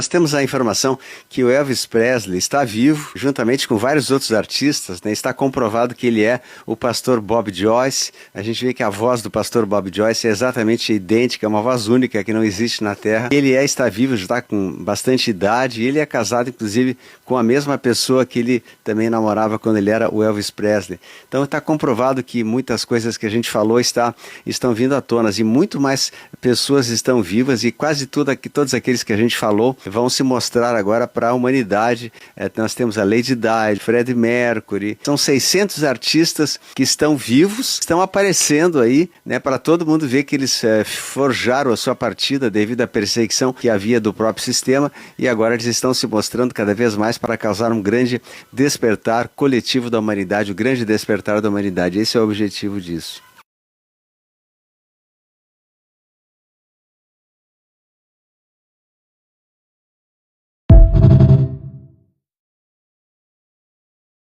Nós temos a informação que o Elvis Presley está vivo, juntamente com vários outros artistas, né? Está comprovado que ele é o pastor Bob Joyce. A gente vê que a voz do pastor Bob Joyce é exatamente idêntica, é uma voz única que não existe na Terra. Ele está vivo, já está com bastante idade, e ele é casado, inclusive, com a mesma pessoa que ele também namorava quando ele era o Elvis Presley. Então está comprovado que muitas coisas que a gente falou estão vindo à tona, e muito mais pessoas estão vivas, e quase todos aqueles que a gente falou vão se mostrar agora para a humanidade. Nós temos a Lady Di, Freddie Mercury, são 600 artistas que estão vivos, estão aparecendo aí, né, para todo mundo ver que eles forjaram a sua partida devido à perseguição que havia do próprio sistema, e agora eles estão se mostrando cada vez mais para causar um grande despertar coletivo da humanidade, o grande despertar da humanidade. Esse é o objetivo disso.